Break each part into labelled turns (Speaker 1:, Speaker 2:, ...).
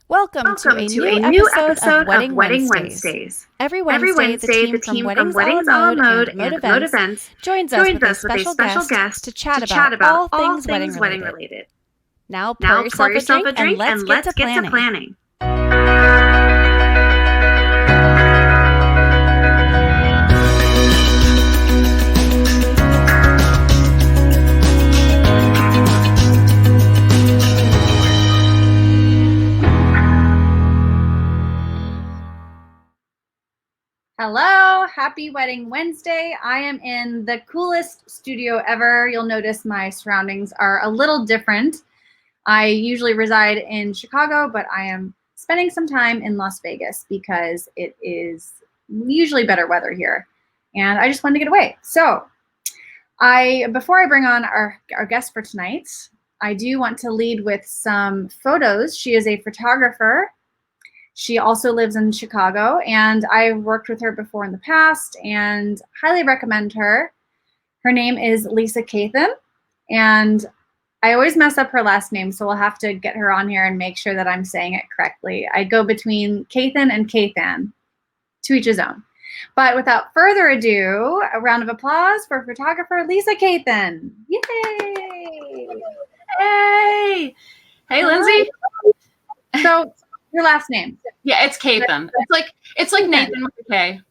Speaker 1: Welcome to a new episode of Wedding Wednesdays. Every Wednesday, the team from Weddings a la Mode and Mode Events joins us with a special guest to chat about all things wedding related. Now pour yourself a drink and let's get to planning.
Speaker 2: Hello, happy Wedding Wednesday. I am in the coolest studio ever. You'll notice my surroundings are a little different. I usually reside in Chicago, but I am spending some time in Las Vegas because it is usually better weather here. And I just wanted to get away. So before I bring on our guest for tonight, I do want to lead with some photos. She is a photographer. She also lives in Chicago, and I've worked with her before in the past and highly recommend her. Her name is Lisa Kathan, and I always mess up her last name, so we'll have to get her on here and make sure that I'm saying it correctly. I go between Kathan and Kathan, to each his own. But without further ado, a round of applause for photographer Lisa Kathan. Yay!
Speaker 3: Hey! Hey, Lindsay.
Speaker 2: So, your last name?
Speaker 3: Yeah, it's Kathan. It's like Nathan with a K.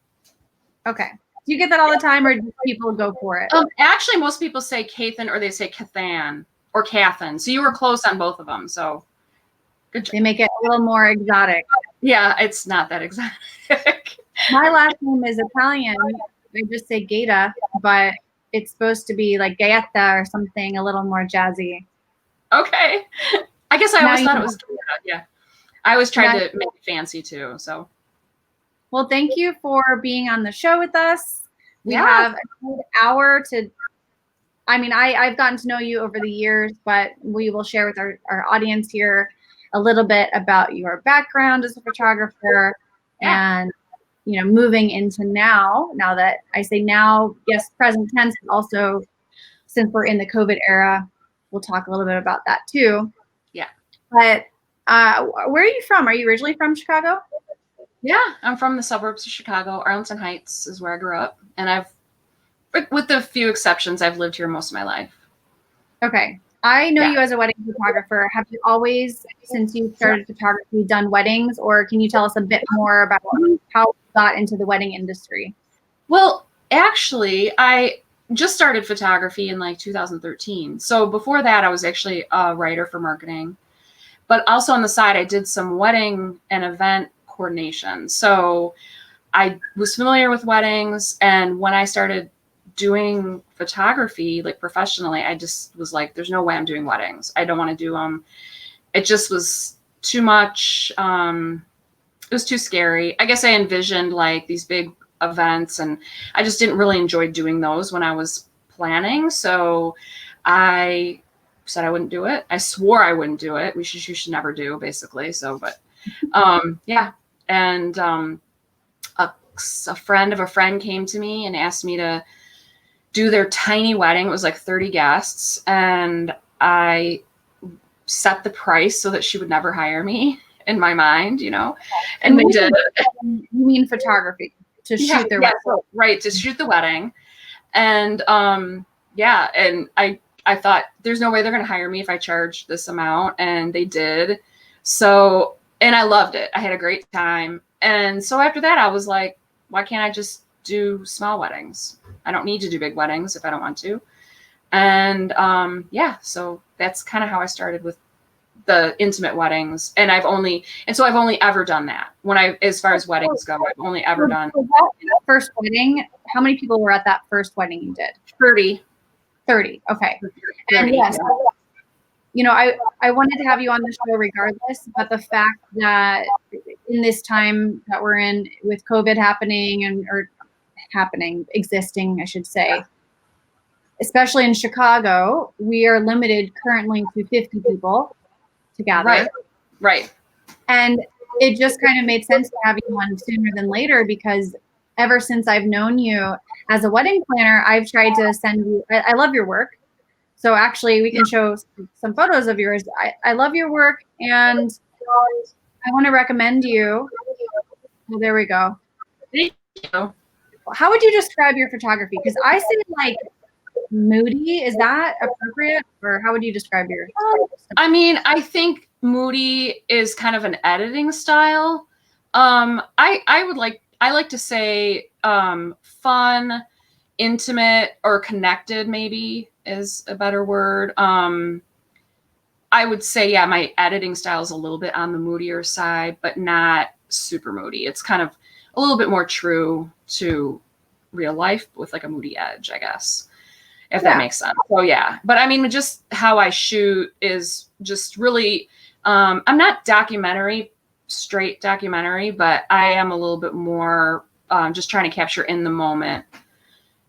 Speaker 2: Okay. Do you get that all the time, or do people go for it?
Speaker 3: Actually, most people say Kathan, or they say Kathan or Kathan. So you were close on both of them. So good job.
Speaker 2: They make it a little more exotic.
Speaker 3: Yeah, it's not that exotic.
Speaker 2: My last name is Italian. I just say Gaeta, but it's supposed to be like Gaeta or something a little more jazzy.
Speaker 3: Okay. I guess I always thought it was Gaeta. Yeah. I always tried to make it fancy too. So,
Speaker 2: well, thank you for being on the show with us. We have a good hour to. I mean, I've gotten to know you over the years, but we will share with our audience here a little bit about your background as a photographer and, moving into now. Now that I say now, yes, present tense, but also since we're in the COVID era, we'll talk a little bit about that too.
Speaker 3: Yeah.
Speaker 2: But. Where are you from? Are you originally from Chicago?
Speaker 3: Yeah, I'm from the suburbs of Chicago. Arlington Heights is where I grew up. And with a few exceptions, I've lived here most of my life.
Speaker 2: Okay. I know you as a wedding photographer. Have you always, since you started photography, done weddings? Or can you tell us a bit more about how you got into the wedding industry?
Speaker 3: Well, actually, I just started photography in 2013. So before that, I was actually a writer for marketing. But also on the side, I did some wedding and event coordination. So I was familiar with weddings. And when I started doing photography, professionally, I just was like, there's no way I'm doing weddings. I don't want to do them. It just was too much. It was too scary. I guess I envisioned these big events, and I just didn't really enjoy doing those when I was planning. So I said I wouldn't do it. I swore I wouldn't do it. You should never do, basically. So, but yeah. And a friend of a friend came to me and asked me to do their tiny wedding. It was 30 guests, and I set the price so that she would never hire me in my mind, and they did.
Speaker 2: You mean photography to shoot their wedding?
Speaker 3: Right, to shoot the wedding. And and I thought, there's no way they're going to hire me if I charge this amount. And they did. So, and I loved it. I had a great time. And so after that, I was like, why can't I just do small weddings? I don't need to do big weddings if I don't want to. And so that's kind of how I started with the intimate weddings. And I've only ever done that. As far as weddings go, I've only ever done.
Speaker 2: That first wedding, how many people were at that first wedding you did?
Speaker 3: 30.
Speaker 2: 30. Okay. And yes, I wanted to have you on the show regardless, but the fact that in this time that we're in with COVID existing, I should say, especially in Chicago, we are limited currently to 50 people to gather.
Speaker 3: Right.
Speaker 2: And it just kind of made sense to have you on sooner than later, because ever since I've known you as a wedding planner, I've tried to send you, I love your work. So actually we can show some photos of yours. I love your work, and I want to recommend you. Well, there we go.
Speaker 3: Thank you.
Speaker 2: How would you describe your photography? Because I say like moody. Is that appropriate, or how would you describe your?
Speaker 3: I mean, I think moody is kind of an editing style. I like to say fun, intimate, or connected. Maybe is a better word. I would say, yeah, my editing style is a little bit on the moodier side, but not super moody. It's kind of a little bit more true to real life with like a moody edge, I guess, if that makes sense. So yeah, but I mean, just how I shoot is just really, I'm not straight documentary, but I am a little bit more just trying to capture in the moment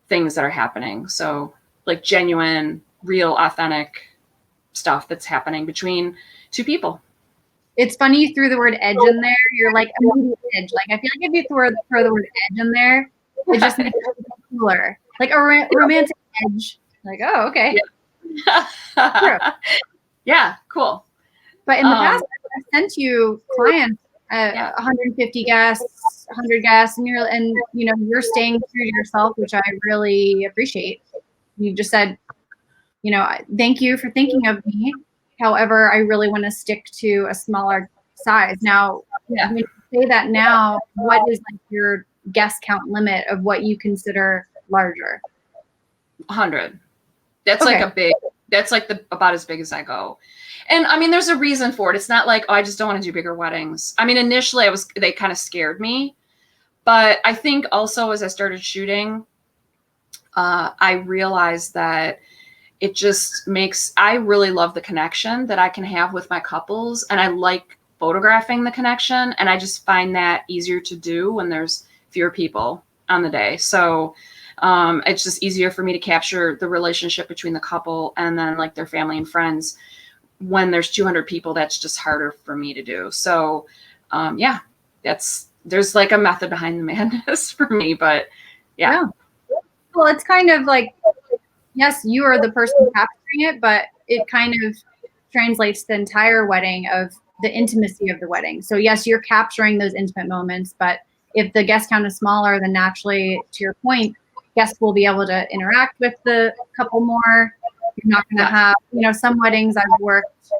Speaker 3: things that are happening. So like genuine, real, authentic stuff that's happening between two people.
Speaker 2: It's funny you threw the word edge in there. You're like a moody edge. Like I feel like if you throw the word edge in there, it just makes it cooler. Like a romantic edge. Like, oh, okay.
Speaker 3: Yeah, yeah, cool.
Speaker 2: But in the past, I've sent you clients, 150 guests, 100 guests, and you're staying true to yourself, which I really appreciate. You just said, thank you for thinking of me. However, I really want to stick to a smaller size. Now, when you say that now, what is like your guest count limit of what you consider larger?
Speaker 3: 100. That's okay. That's like about as big as I go. And I mean, there's a reason for it. It's not like, oh, I just don't want to do bigger weddings. I mean, initially they kind of scared me, but I think also as I started shooting, I realized that it just I really love the connection that I can have with my couples, and I like photographing the connection. And I just find that easier to do when there's fewer people on the day. So it's just easier for me to capture the relationship between the couple and then like their family and friends. When there's 200 people, that's just harder for me to do. So there's like a method behind the madness for me, but yeah.
Speaker 2: Well, it's kind of like, yes, you are the person capturing it, but it kind of translates the entire wedding of the intimacy of the wedding. So yes, you're capturing those intimate moments, but if the guest count is smaller, then naturally, to your point, guests will be able to interact with the couple more. You're not going to have, some weddings I've worked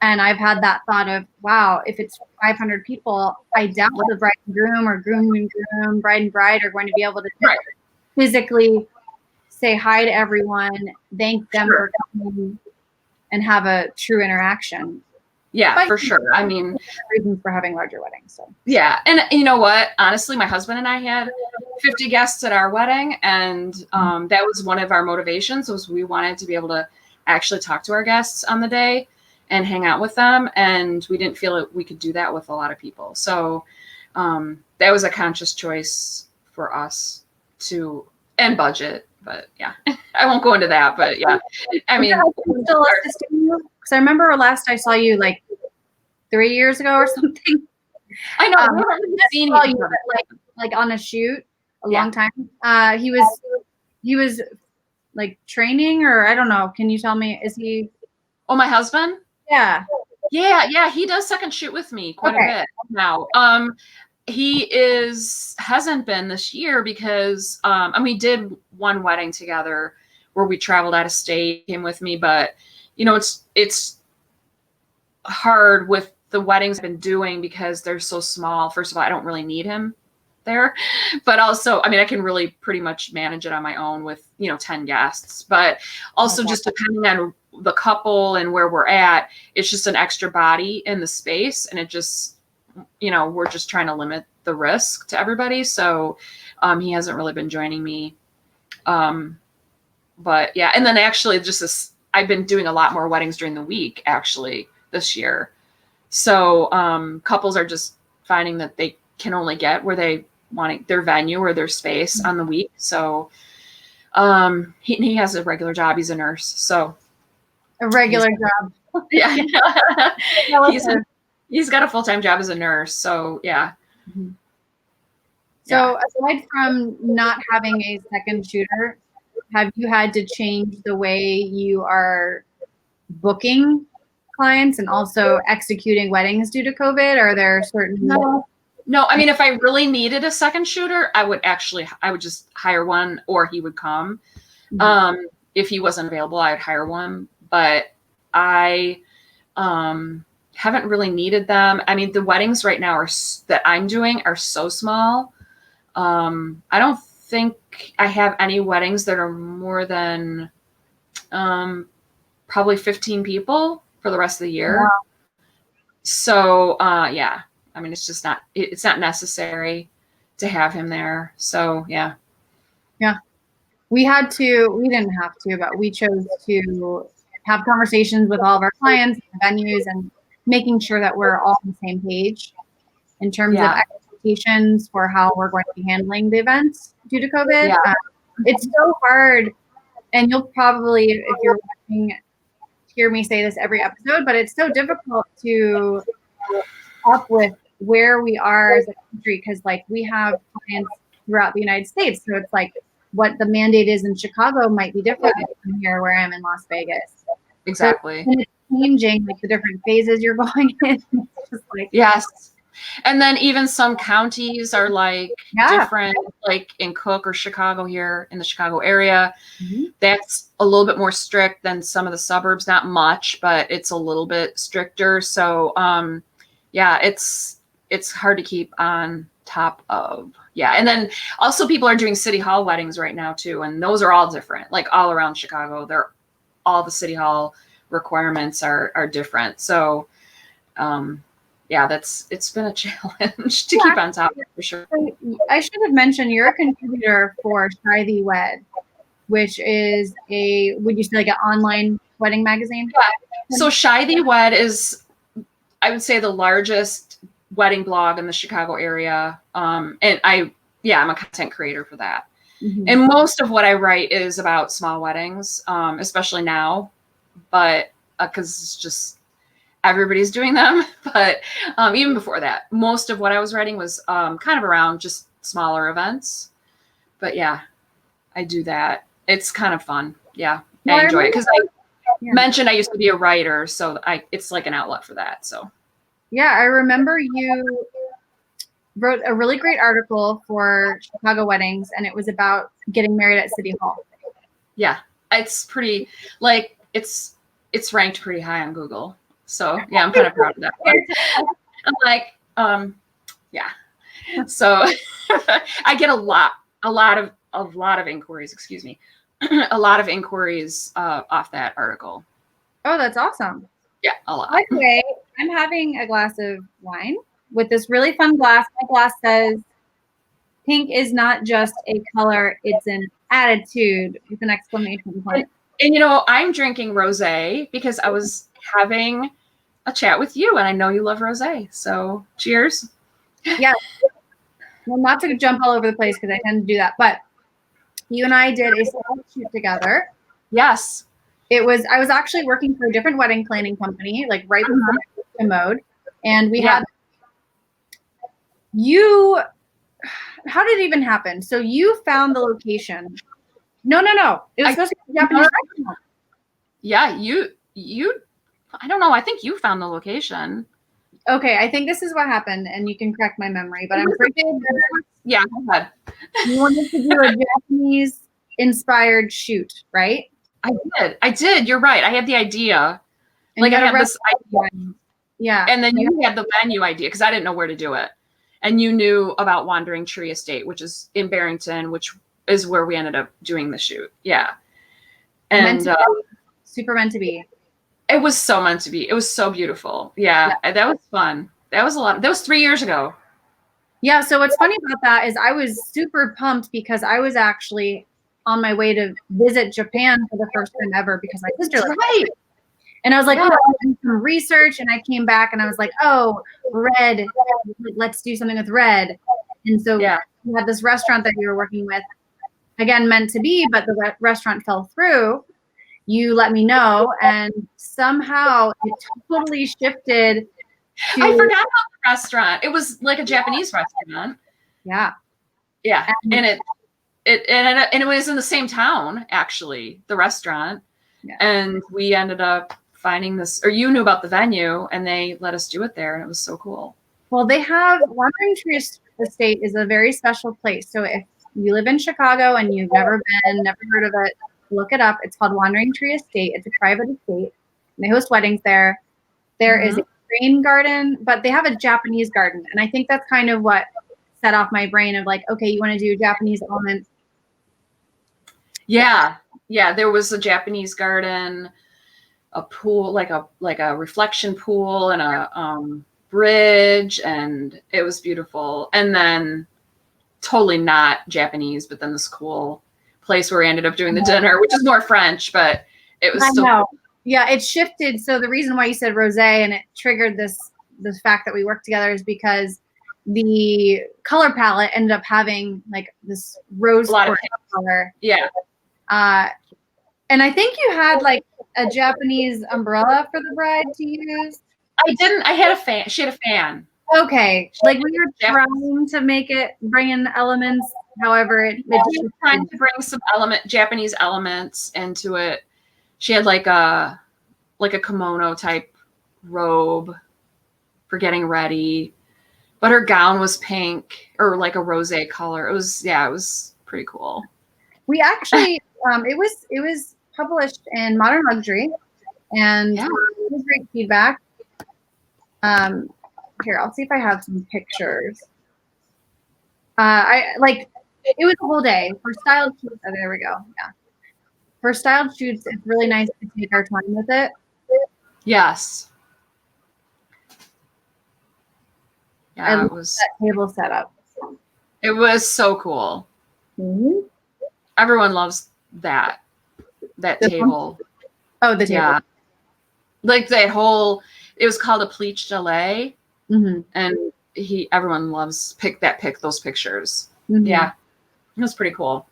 Speaker 2: and I've had that thought of, wow, if it's 500 people, I doubt the bride and groom or groom and groom, bride and bride are going to be able to physically say hi to everyone, thank them for coming, and have a true interaction.
Speaker 3: Yeah, but for sure. I mean,
Speaker 2: reasons for having larger weddings. So
Speaker 3: yeah, and you know what? Honestly, my husband and I had 50 guests at our wedding, and that was one of our motivations. Was we wanted to be able to actually talk to our guests on the day and hang out with them, and we didn't feel that we could do that with a lot of people. So that was a conscious choice for us and budget. But yeah, I won't go into that. But yeah, I mean,
Speaker 2: because I remember last I saw you like 3 years ago or something.
Speaker 3: I know. We haven't seen you
Speaker 2: like on a shoot a long time. He was like training, or I don't know. Can you tell me? Is he?
Speaker 3: Oh, my husband?
Speaker 2: Yeah.
Speaker 3: Yeah. He does second shoot with me quite a bit now. He hasn't been this year because and we did one wedding together where we traveled out of state, came with me, but it's hard with the weddings I've been doing because they're so small. First of all, I don't really need him there, but also, I mean, I can really pretty much manage it on my own with 10 guests, but also just depending on the couple and where we're at, it's just an extra body in the space, and it just we're just trying to limit the risk to everybody. So he hasn't really been joining me. But yeah, and then actually I've been doing a lot more weddings during the week actually this year. So couples are just finding that they can only get where they want their venue or their space on the week. So he has a regular job. He's a nurse. So
Speaker 2: a regular job.
Speaker 3: Yeah. He's got a full-time job as a nurse. So yeah.
Speaker 2: Mm-hmm. So aside from not having a second shooter, have you had to change the way you are booking clients and also executing weddings due to COVID? Are there certain?
Speaker 3: No. I mean, if I really needed a second shooter, I would just hire one, or he would come. Mm-hmm. If he wasn't available, I would hire one. But I haven't really needed them. I mean, the weddings right now that I'm doing are so small. I don't think I have any weddings that are more than probably 15 people for the rest of the year. Wow. So, yeah, I mean, it's not necessary to have him there. So, yeah.
Speaker 2: Yeah. We didn't have to, but we chose to have conversations with all of our clients and venues and making sure that we're all on the same page in terms of expectations for how we're going to be handling the events due to COVID. Yeah. It's so hard, and you'll probably, if you're watching, hear me say this every episode, but it's so difficult to up with where we are as a country, because like we have clients throughout the United States, so it's like what the mandate is in Chicago might be different from here where I am in Las Vegas.
Speaker 3: Exactly.
Speaker 2: So it's changing, like the different phases you're going in. It's just like,
Speaker 3: yes. And then even some counties are like different, like in Cook or Chicago here in the Chicago area. Mm-hmm. That's a little bit more strict than some of the suburbs. Not much, but it's a little bit stricter. So, it's hard to keep on top of. Yeah. And then also people are doing city hall weddings right now too. And those are all different, like all around Chicago. All the city hall requirements are different. So, it's been a challenge to keep on top of it, for sure.
Speaker 2: I should have mentioned you're a contributor for Shy Thee Wed, which is would you say like an online wedding magazine?
Speaker 3: Yeah. So Shy Thee Wed is, I would say, the largest wedding blog in the Chicago area. And I'm a content creator for that. Mm-hmm. And most of what I write is about small weddings, especially now, but because it's just everybody's doing them. But even before that, most of what I was writing was kind of around just smaller events. But yeah, I do that. It's kind of fun. Yeah, I enjoy it because I mentioned I used to be a writer, so it's like an outlet for that. So
Speaker 2: yeah, I remember you wrote a really great article for Chicago Weddings, and it was about getting married at City Hall.
Speaker 3: Yeah, it's pretty, like, it's ranked pretty high on Google. So yeah, I'm kind of proud of that. I'm like, yeah. So I get a lot of inquiries, excuse me, a lot of inquiries off that article.
Speaker 2: Oh, that's awesome.
Speaker 3: Yeah, a lot.
Speaker 2: By the way, I'm having a glass of wine with this really fun glass. My glass says, "Pink is not just a color; it's an attitude," with an exclamation point.
Speaker 3: And I'm drinking rosé because I was having a chat with you, and I know you love rosé. So, cheers.
Speaker 2: Yeah. Well, not to jump all over the place because I tend to do that, but you and I did a solo shoot together.
Speaker 3: Yes.
Speaker 2: I was actually working for a different wedding planning company, like right before the mode. And we had how did it even happen? So you found the location. No. It was supposed to be a Japanese restaurant.
Speaker 3: Yeah, you, I don't know. I think you found the location.
Speaker 2: Okay, I think this is what happened, and you can correct my memory, but I'm pretty sure.
Speaker 3: Yeah, go ahead.
Speaker 2: You wanted to do a Japanese-inspired shoot, right?
Speaker 3: I did. You're right. I had the idea. And like I had this idea.
Speaker 2: Yeah.
Speaker 3: And then you had the venue idea because I didn't know where to do it. And you knew about Wandering Tree Estate, which is in Barrington, which is where we ended up doing the shoot. Yeah. And
Speaker 2: super meant to be.
Speaker 3: It was so meant to be. It was so beautiful. Yeah. That was fun. That was that was 3 years ago.
Speaker 2: Yeah. So what's funny about that is I was super pumped because I was actually on my way to visit Japan for the first time ever because my sister lived there. And I was like, oh, I'm doing some research, and I came back and I was like, oh, red, let's do something with red. And so we had this restaurant that we were working with, again, meant to be, but the restaurant fell through. You let me know, and somehow it totally shifted.
Speaker 3: I forgot about the restaurant. It was like a Japanese restaurant.
Speaker 2: Yeah.
Speaker 3: Yeah. And it was in the same town, actually, the restaurant. Yeah. And we ended up finding this, or you knew about the venue and they let us do it there, and it was so cool.
Speaker 2: Well, they have Wandering Tree Estate is a very special place. So if you live in Chicago and you've never heard of it, look it up. It's called Wandering Tree Estate. It's a private estate. And they host weddings there. There is a rain garden, but they have a Japanese garden. And I think that's kind of what set off my brain of like, okay, you want to do Japanese elements.
Speaker 3: Yeah. Yeah. There was a Japanese garden, a pool, like a reflection pool, and a bridge, and it was beautiful. And then totally not Japanese, but then this cool place where we ended up doing the dinner, which is more French, but it was still cool.
Speaker 2: Yeah, it shifted. So the reason why you said rosé and it triggered the fact that we worked together is because the color palette ended up having like this rose color.
Speaker 3: Yeah.
Speaker 2: And I think you had like a Japanese umbrella for the bride to use.
Speaker 3: I didn't. I had a fan. She had a fan.
Speaker 2: Okay. Like we were trying to make it bring in elements. However, it
Speaker 3: was trying to bring some Japanese elements into it. She had like a kimono type robe for getting ready, but her gown was pink or like a rosé color. It was pretty cool.
Speaker 2: We actually, it was published in Modern Luxury, and it was great feedback. Here, I'll see if I have some pictures. It was a whole day for styled shoots. Oh, there we go. Yeah. For styled shoots, it's really nice to take our time with it.
Speaker 3: Yes. Yeah,
Speaker 2: it was that table setup.
Speaker 3: It was so cool.
Speaker 2: Mm-hmm.
Speaker 3: Everyone loves that table.
Speaker 2: Oh, the table. Yeah.
Speaker 3: Like that whole, it was called a pleach delay.
Speaker 2: Mm-hmm.
Speaker 3: And everyone loves those pictures.
Speaker 2: Mm-hmm.
Speaker 3: Yeah. It was pretty cool.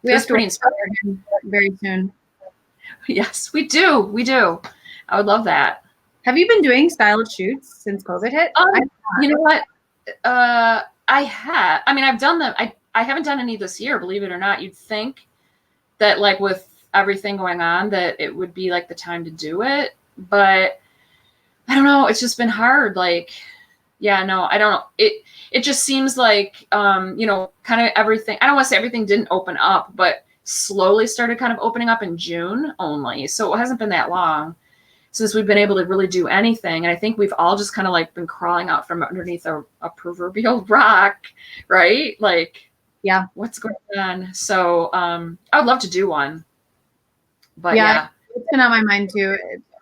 Speaker 2: We have to pretty inspired him very soon.
Speaker 3: Yes, we do. I would love that.
Speaker 2: Have you been doing styled shoots since COVID hit?
Speaker 3: You know what? I have. I mean, I've done them. I haven't done any this year, believe it or not. You'd think that like with everything going on that it would be like the time to do it, but I don't know. It's just been hard. Like, yeah, no, I don't know. It just seems like, kind of everything. I don't want to say everything didn't open up, but slowly started kind of opening up in June only. So it hasn't been that long since we've been able to really do anything. And I think we've all just kind of like been crawling out from underneath a proverbial rock, right? Like,
Speaker 2: yeah,
Speaker 3: what's going on? So I would love to do one. But yeah.
Speaker 2: It's been on my mind too.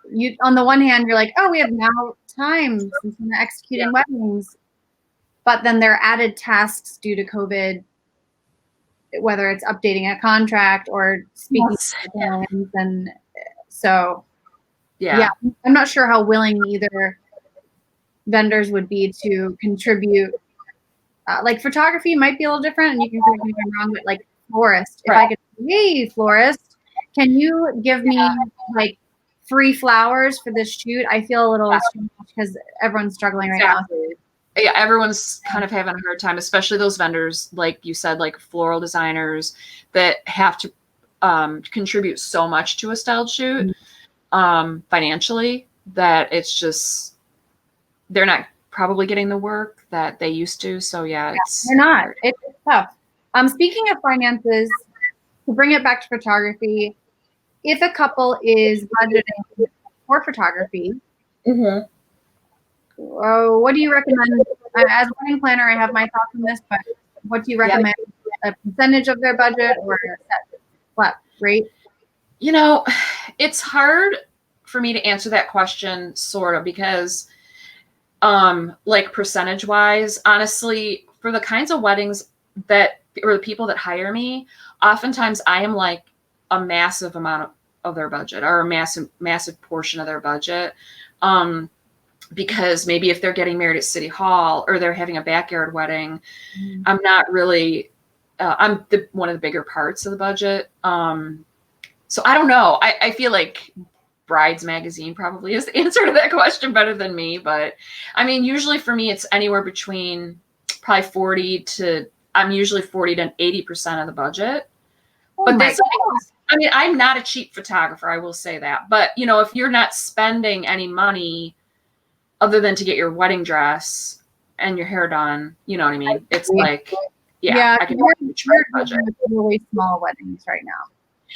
Speaker 2: You, on the one hand, you're like, oh, we have now time since we're executing weddings. But then there are added tasks due to COVID, whether it's updating a contract or speaking to clients. And so, yeah, I'm not sure how willing either vendors would be to contribute. Like photography might be a little different, and you can correct me if I'm wrong, but like florist, if I could, hey, florist, can you give me like free flowers for this shoot? I feel a little strange because everyone's struggling right now.
Speaker 3: Yeah, everyone's kind of having a hard time, especially those vendors, like you said, like floral designers that have to contribute so much to a styled shoot financially that it's just, they're not probably getting the work that they used to. So yeah,
Speaker 2: they're not. It's tough. Speaking of finances, to bring it back to photography, if a couple is budgeting for photography, what do you recommend? As a wedding planner, I have my thoughts on this, but what do you recommend? A percentage of their budget or a set flat rate?
Speaker 3: You know, it's hard for me to answer that question, sort of, because like percentage wise, honestly, for the kinds of weddings that, or the people that hire me, oftentimes I am like a massive amount of their budget, or a massive portion of their budget. Because maybe if they're getting married at City Hall or they're having a backyard wedding, I'm not really, I'm one of the bigger parts of the budget. So I don't know. I feel like Brides Magazine probably is the answer to that question better than me. But I mean, usually for me, it's anywhere between probably I'm usually 40 to 80% of the budget. But I mean, I'm not a cheap photographer, I will say that. But, you know, if you're not spending any money other than to get your wedding dress and your hair done, you know what I mean? It's like, I can try to budget.
Speaker 2: Really small weddings right now.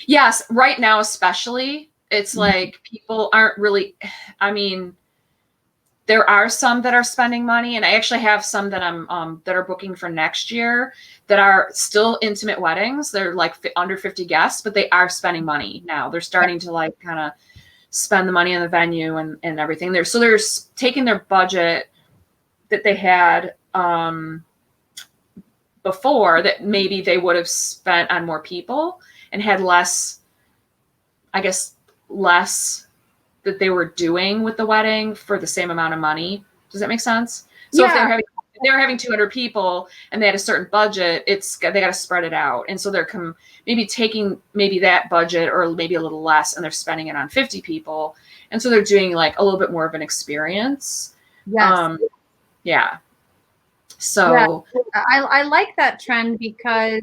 Speaker 3: Yes, right now especially, it's like people aren't really, I mean, there are some that are spending money, and I actually have some that I'm that are booking for next year that are still intimate weddings. They're like under 50 guests, but they are spending money now. They're starting to like kind of spend the money on the venue and everything. They're taking their budget that they had before that maybe they would have spent on more people and had less, I guess, less that they were doing with the wedding for the same amount of money. Does that make sense? So if they were having 200 people and they had a certain budget, they got to spread it out. And so they're maybe taking maybe that budget or maybe a little less, and they're spending it on 50 people. And so they're doing like a little bit more of an experience.
Speaker 2: Yes.
Speaker 3: Yeah. So
Speaker 2: I like that trend because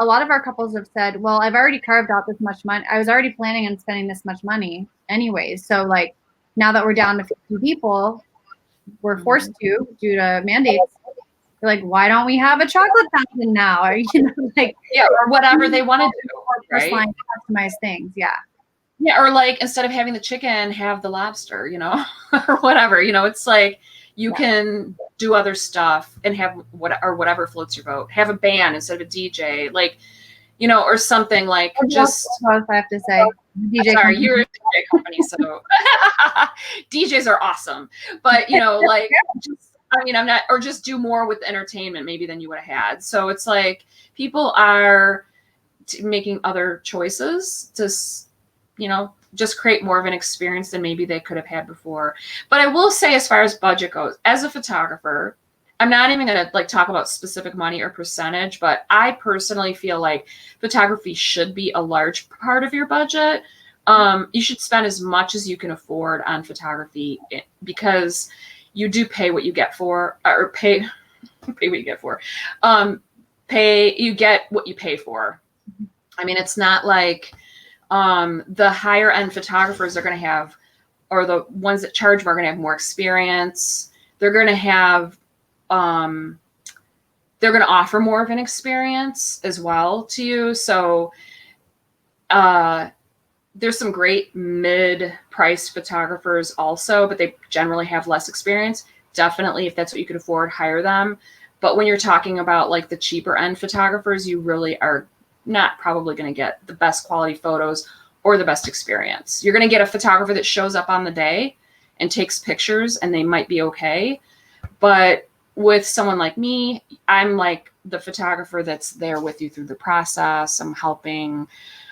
Speaker 2: a lot of our couples have said, well, I've already carved out this much money. I was already planning on spending this much money anyways. So like now that we're down to 50 people, we're forced to due to mandates. They're like, why don't we have a chocolate fountain now? Or, you know, like,
Speaker 3: or whatever they want to do, right?
Speaker 2: Customize things. Yeah.
Speaker 3: Yeah. Or like, instead of having the chicken, have the lobster, you know, or whatever, you know, it's like, you can do other stuff and have whatever floats your boat. Have a band instead of a DJ, like, you know, or something like just.
Speaker 2: I have to say,
Speaker 3: DJ. Sorry, you're a DJ company, so DJs are awesome. But you know, like, just, I mean, I'm not, or just do more with entertainment maybe than you would have had. So it's like people are making other choices to, you know, just create more of an experience than maybe they could have had before. But I will say, as far as budget goes, as a photographer, I'm not even going to like talk about specific money or percentage, but I personally feel like photography should be a large part of your budget. You should spend as much as you can afford on photography because you do pay what you get for, or pay what you get for. You get what you pay for. I mean, it's not like the higher end photographers are going to have, or the ones that charge more are going to have more experience. They're going to have, they're going to offer more of an experience as well to you. So there's some great mid-price photographers also, but they generally have less experience. Definitely, if that's what you could afford, hire them. But when you're talking about like the cheaper end photographers, you really are not probably going to get the best quality photos or the best experience. You're going to get a photographer that shows up on the day and takes pictures, and they might be okay. But with someone like me, I'm like the photographer that's there with you through the process. I'm helping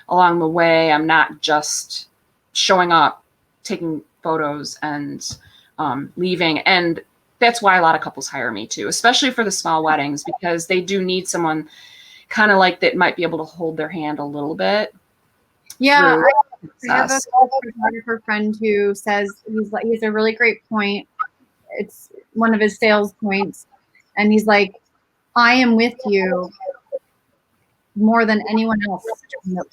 Speaker 3: along the way. I'm not just showing up, taking photos, and leaving. And that's why a lot of couples hire me too, especially for the small weddings, because they do need someone kind of like that might be able to hold their hand a little bit.
Speaker 2: Yeah, I have a photographer friend who says he has a really great point. It's one of his sales points, and he's like, I am with you more than anyone else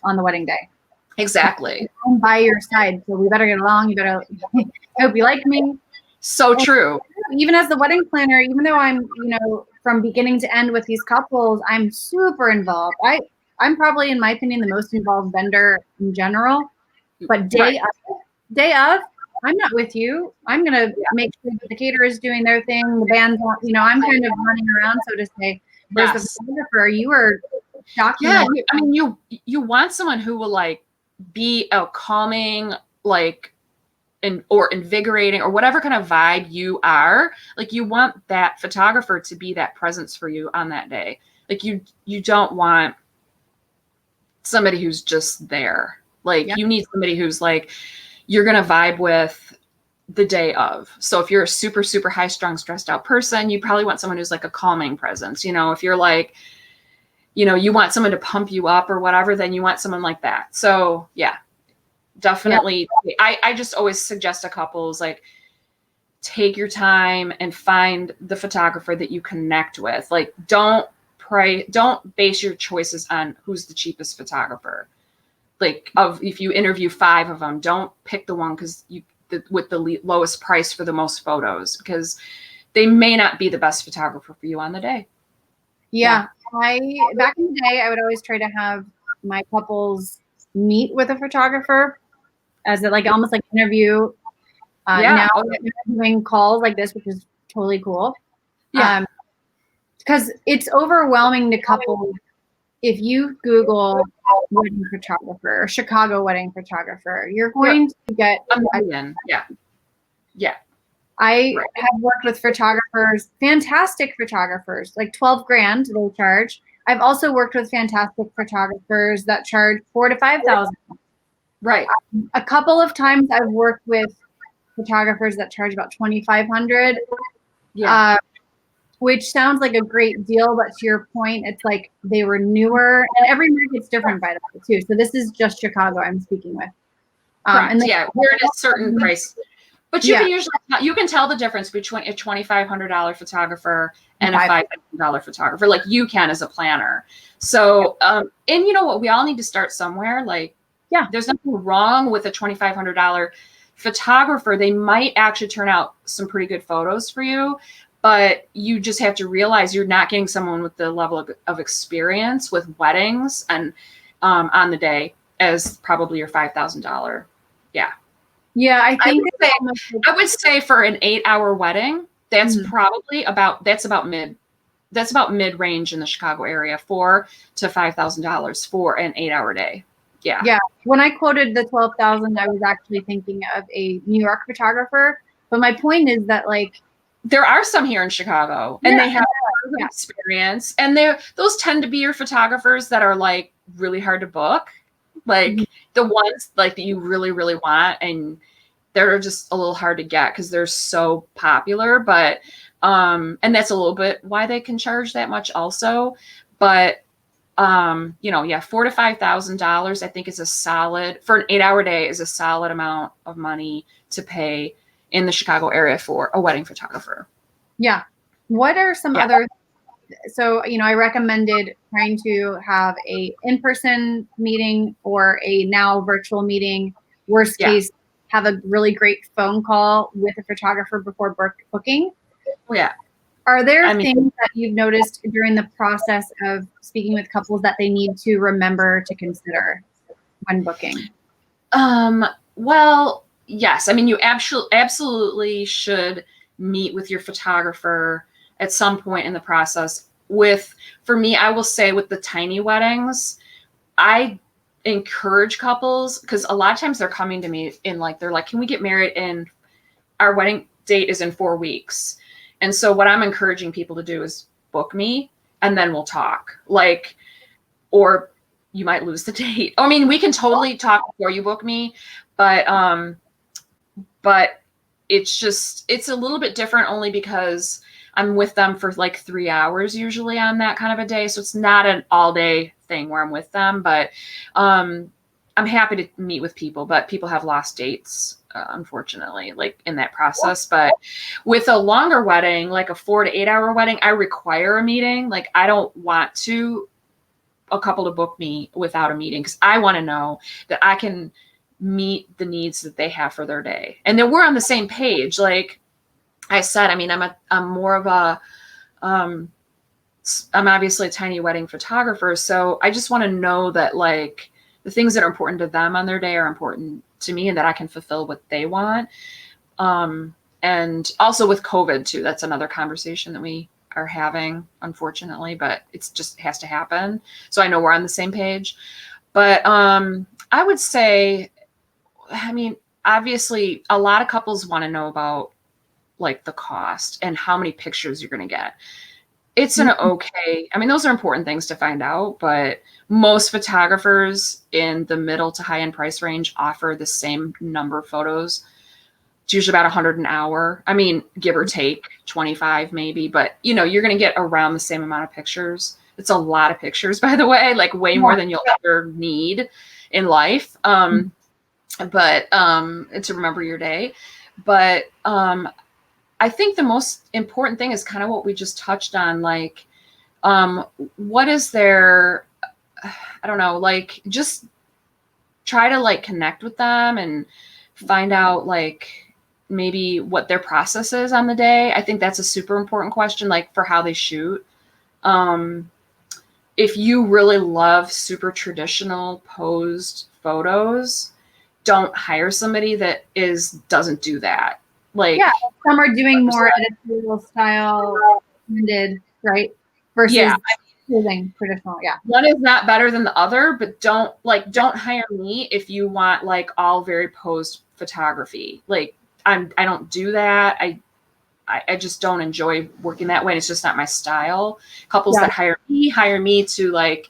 Speaker 2: on the wedding day.
Speaker 3: Exactly.
Speaker 2: I'm by your side, so we better get along. You better, I hope you like me.
Speaker 3: So true.
Speaker 2: Even as the wedding planner, even though I'm, you know, from beginning to end with these couples, I'm super involved. I'm probably, in my opinion, the most involved vendor in general. But day of, I'm not with you. I'm gonna make sure that the caterer is doing their thing, the band's, you know, I'm kind of running around, so to say. Whereas the photographer, you were shocking.
Speaker 3: Yeah, I mean, you want someone who will like be a calming, like, or invigorating, or whatever kind of vibe you are. Like, you want that photographer to be that presence for you on that day. Like, you don't want somebody who's just there. Like, you need somebody who's like, you're going to vibe with the day of. So if you're a super, super high strung, stressed out person, you probably want someone who's like a calming presence. You know, if you're like, you know, you want someone to pump you up or whatever, then you want someone like that. So yeah, definitely. Yeah. I just always suggest to couples, like, take your time and find the photographer that you connect with. Like, don't don't base your choices on who's the cheapest photographer. Like if you interview 5 of them, don't pick the one with the lowest price for the most photos, because they may not be the best photographer for you on the day.
Speaker 2: Yeah. Back in the day, I would always try to have my couples meet with a photographer as almost like interview. Now we're doing calls like this, which is totally cool.
Speaker 3: Yeah.
Speaker 2: Because it's overwhelming to couples. If you Google wedding photographer or Chicago wedding photographer, you're going to get
Speaker 3: a million. Yeah.
Speaker 2: I have worked with photographers, fantastic photographers, like 12 grand they charge. I've also worked with fantastic photographers that charge 4,000 to 5,000.
Speaker 3: Right.
Speaker 2: A couple of times I've worked with photographers that charge about 2,500.
Speaker 3: Yeah.
Speaker 2: Which sounds like a great deal, but to your point, it's like they were newer, and every market's different, by the way, too. So this is just Chicago I'm speaking with.
Speaker 3: And we're at a certain price, but you can tell the difference between a $2,500 photographer and a $5,000 photographer, like you can as a planner. So, and you know what? We all need to start somewhere. Like, there's nothing wrong with a $2,500 photographer. They might actually turn out some pretty good photos for you. But you just have to realize you're not getting someone with the level of experience with weddings and on the day as probably your $5,000. Yeah.
Speaker 2: Yeah, I
Speaker 3: would say for an 8-hour wedding, that's probably about mid-range in the Chicago area, $4,000 to $5,000 for an 8-hour day. Yeah.
Speaker 2: Yeah. When I quoted the 12,000, I was actually thinking of a New York photographer. But my point is that
Speaker 3: there are some here in Chicago, and they have experience, and those tend to be your photographers that are like really hard to book, like the ones like that you really, really want, and they're just a little hard to get because they're so popular. But and that's a little bit why they can charge that much also. But $4,000 to $5,000 I think is a solid for an 8-hour day is a solid amount of money to pay in the Chicago area for a wedding photographer.
Speaker 2: Yeah. What are some other, so, I recommended trying to have a in-person meeting or a now virtual meeting. Worst case, have a really great phone call with a photographer before booking.
Speaker 3: Yeah.
Speaker 2: Are there things that you've noticed during the process of speaking with couples that they need to remember to consider when booking?
Speaker 3: Well, yes. You absolutely should meet with your photographer at some point in the process. For me, I will say with the tiny weddings, I encourage couples, because a lot of times they're coming to me they're like, can we get married in our wedding date is in 4 weeks. And so what I'm encouraging people to do is book me and then we'll talk. Or you might lose the date. We can totally talk before you book me, but it's a little bit different only because I'm with them for 3 hours usually on that kind of a day. So it's not an all day thing where I'm with them, but I'm happy to meet with people, but people have lost dates, unfortunately, in that process. But with a longer wedding, like a 4 to 8 hour wedding, I require a meeting. I don't want a couple to book me without a meeting, because I want to know that I can meet the needs that they have for their day, and then we're on the same page. Like I said, I'm more of a I'm obviously a tiny wedding photographer, so I just want to know that the things that are important to them on their day are important to me, and that I can fulfill what they want. And also with COVID too, that's another conversation that we are having, unfortunately, but it's just has to happen. So I know we're on the same page. But I would say, obviously a lot of couples want to know about the cost and how many pictures you're going to get. It's those are important things to find out, but most photographers in the middle to high end price range offer the same number of photos. It's usually about 100 an hour. Give or take 25 maybe, but you're going to get around the same amount of pictures. It's a lot of pictures, by the way, way more than you'll ever need in life. But to remember your day. But I think the most important thing is kind of what we just touched on. what is their, I don't know, like just try to like connect with them and find out like maybe what their process is on the day. I think that's a super important question, like for how they shoot. If you really love super traditional posed photos, don't hire somebody that doesn't do that. Like,
Speaker 2: yeah, some are doing more editorial style, right? Versus traditional. Yeah.
Speaker 3: One is not better than the other, but don't hire me if you want like all very posed photography. Like I don't do that. I just don't enjoy working that way. And it's just not my style. Couples that hire me to like,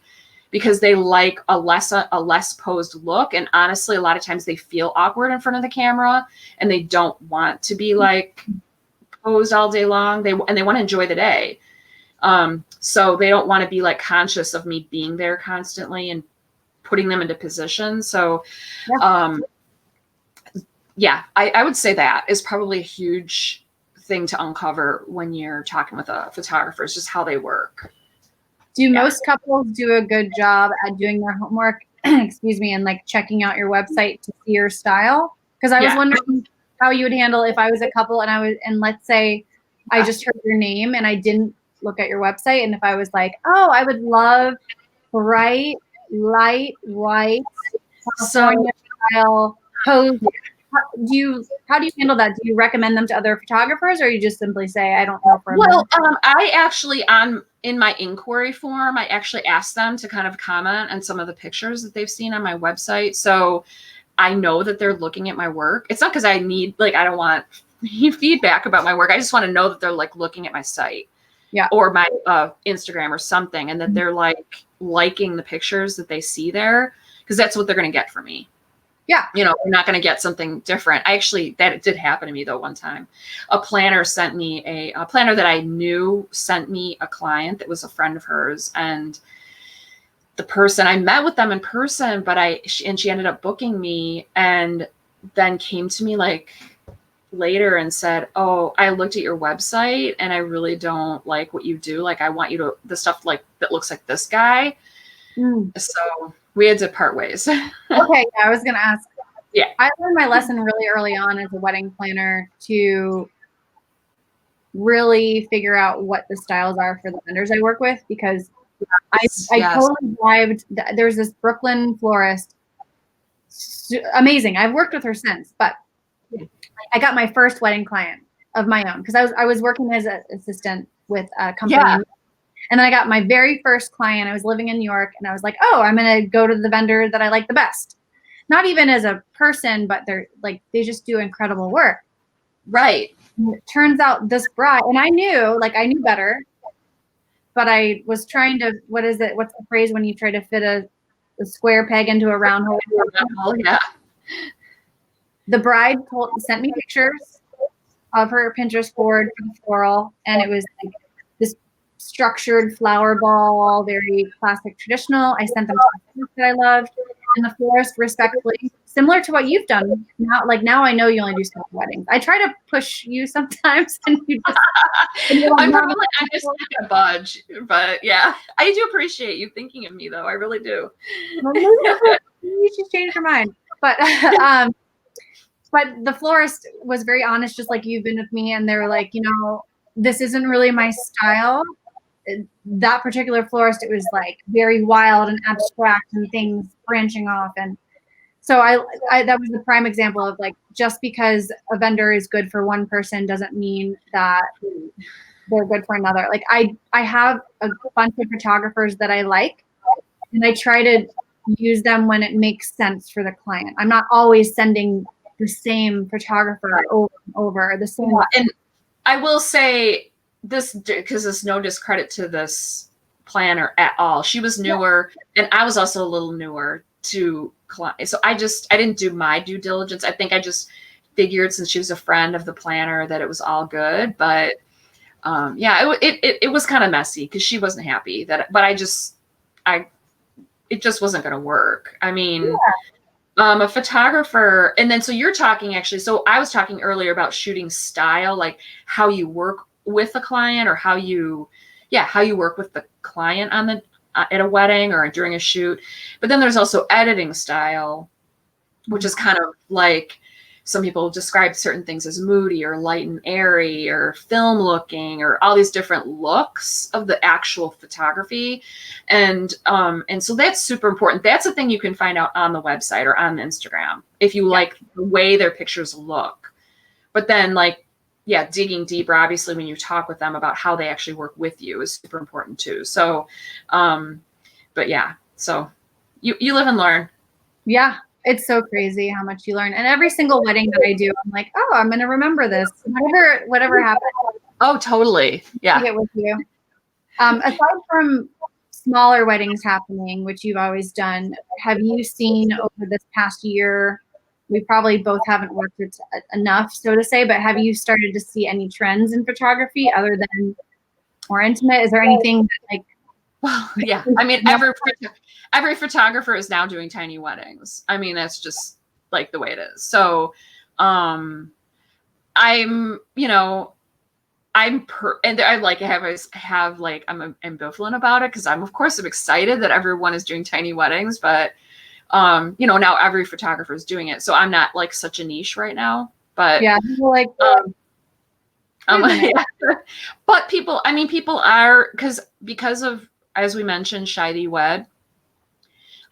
Speaker 3: because they like a less posed look. And honestly, a lot of times they feel awkward in front of the camera and they don't want to be like posed all day long. They want to enjoy the day. So they don't want to be like conscious of me being there constantly and putting them into position. So, I would say that is probably a huge thing to uncover when you're talking with a photographer, is just how they work.
Speaker 2: Do most couples do a good job at doing their homework, excuse me, and like checking out your website to see your style? Because I was wondering how you would handle if I was a couple and let's say I just heard your name and I didn't look at your website, and if I was like, oh, I would love bright, light white, California style pose. How do you handle that? Do you recommend them to other photographers, or you just simply say, I don't know for a minute?
Speaker 3: I actually in my inquiry form, I actually asked them to kind of comment on some of the pictures that they've seen on my website. So I know that they're looking at my work. It's not because I don't want feedback about my work. I just want to know that they're like looking at my site.
Speaker 2: Yeah.
Speaker 3: Or my Instagram or something, and that they're like liking the pictures that they see there, because that's what they're going to get from me.
Speaker 2: Yeah.
Speaker 3: They're not going to get something different. That did happen to me though. One time, a planner sent me a planner that I knew sent me a client that was a friend of hers, and the person, I met with them in person, but she ended up booking me, and then came to me like later and said, oh, I looked at your website and I really don't like what you do. Like I want you to, the stuff like that looks like this guy. So we had to part ways.
Speaker 2: Okay. I was going to ask. Yeah. I learned my lesson really early on as a wedding planner to really figure out what the styles are for the vendors I work with, because I totally dived. There's this Brooklyn florist. Amazing. I've worked with her since, but I got my first wedding client of my own because I was working as an assistant with a company. Yeah. And then I got my very first client. I was living in New York, and I was like, oh, I'm going to go to the vendor that I like the best. Not even as a person, but they just do incredible work.
Speaker 3: Right.
Speaker 2: And it turns out this bride, and I knew better, but I was trying to, what's the phrase when you try to fit a square peg into a round hole?
Speaker 3: Yeah.
Speaker 2: The bride sent me pictures of her Pinterest board for the floral, and it was like this structured flower ball, very classic traditional. I sent them to that I loved, and the florist respectfully, similar to what you've done. Now I know you only do small weddings. I try to push you sometimes, and you just.
Speaker 3: I'm just not gonna budge, but yeah, I do appreciate you thinking of me, though. I really do.
Speaker 2: You should change your mind, but. But the florist was very honest, just like you've been with me. And they were like, this isn't really my style. That particular florist, it was like very wild and abstract and things branching off. And so I that was the prime example of like, just because a vendor is good for one person doesn't mean that they're good for another. Like I have a bunch of photographers that I like, and I try to use them when it makes sense for the client. I'm not always sending the same photographer over and over, the same.
Speaker 3: And I will say this, because there's no discredit to this planner at all. She was newer, and I was also a little newer to client. So I didn't do my due diligence. I think I just figured, since she was a friend of the planner, that it was all good. But it was kind of messy because she wasn't happy but it just wasn't going to work. I mean, a photographer, and then so you're talking actually. So I was talking earlier about shooting style, like how you work with a client or how you how you work with the client on the at a wedding or during a shoot. But then there's also editing style, which is kind of like, some people describe certain things as moody or light and airy or film looking, or all these different looks of the actual photography. And so that's super important. That's a thing you can find out on the website or on Instagram if you like the way their pictures look. But then like, digging deeper, obviously, when you talk with them about how they actually work with you is super important too. So, but so you live and learn.
Speaker 2: Yeah. It's so crazy how much you learn. And every single wedding that I do, I'm like, oh, I'm going to remember this. Whatever happens.
Speaker 3: Oh, totally. Yeah.
Speaker 2: I get with you. Aside from smaller weddings happening, which you've always done, have you seen over this past year, we probably both haven't worked it enough, so to say, but have you started to see any trends in photography other than more intimate? Is there anything that, like,
Speaker 3: well, yeah, I mean, every photographer is now doing tiny weddings. I mean, that's just like the way it is. So, I'm, and I like have like, I'm ambivalent about it, because I'm excited that everyone is doing tiny weddings, but now every photographer is doing it. So I'm not like such a niche right now, but
Speaker 2: like,
Speaker 3: but people are, because of, as we mentioned, Shiny Wed,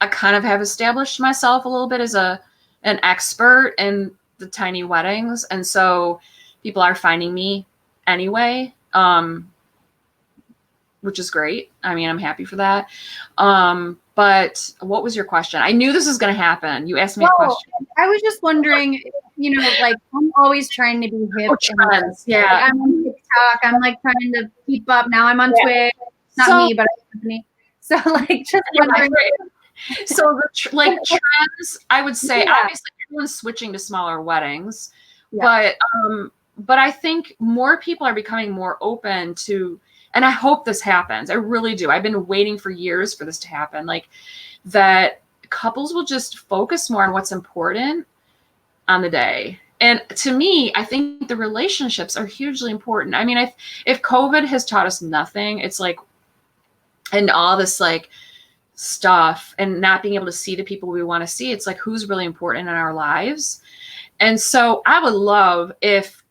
Speaker 3: I kind of have established myself a little bit as an expert in the tiny weddings. And so people are finding me anyway, which is great. I mean, I'm happy for that. But what was your question? I knew this was going to happen. You asked me a question.
Speaker 2: I was just wondering, like, I'm always trying to be hip.
Speaker 3: Trends,
Speaker 2: like, I'm on TikTok. I'm like trying to keep up. Now I'm on Twitch. Not me, but a company. So like, just wondering.
Speaker 3: So the trends, I would say, obviously everyone's switching to smaller weddings, but I think more people are becoming more open to, and I hope this happens. I really do. I've been waiting for years for this to happen. Like, that couples will just focus more on what's important on the day. And to me, I think the relationships are hugely important. I mean, if COVID has taught us nothing, it's like, and all this like stuff and not being able to see the people we want to see, it's like, who's really important in our lives. And so I would love if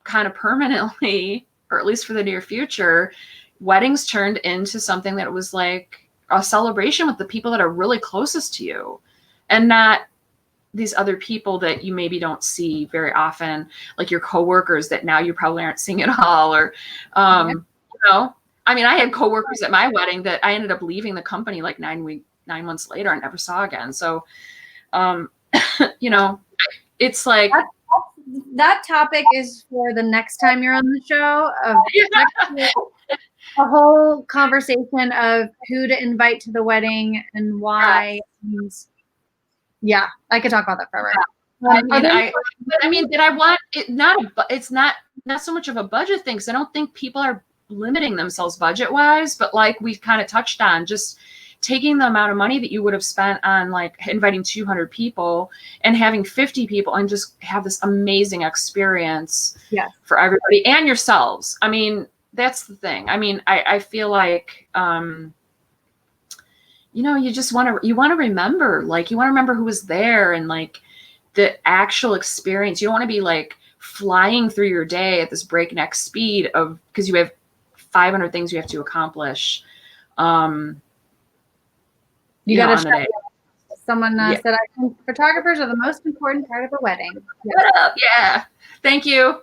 Speaker 3: kind of permanently, or at least for the near future, weddings turned into something that was like a celebration with the people that are really closest to you, and not these other people that you maybe don't see very often, like your coworkers that now you probably aren't seeing at all. Or, I mean, I had coworkers at my wedding that I ended up leaving the company like 9 months later and never saw again. So, it's like,
Speaker 2: that topic is for the next time you're on the show. A whole conversation of who to invite to the wedding and why. I could talk about that forever.
Speaker 3: Did I want it? It's not so much of a budget thing, because I don't think people are limiting themselves budget wise, but like we kind of touched on, just taking the amount of money that you would have spent on like inviting 200 people and having 50 people and just have this amazing experience for everybody and yourselves. I mean, that's the thing. I mean, I feel like, you just want to remember, like, you want to remember who was there and like the actual experience. You don't want to be like flying through your day at this breakneck speed because you have 500 things you have to accomplish.
Speaker 2: You got to show. Someone said, I think photographers are the most important part of a wedding.
Speaker 3: Yeah. Thank you.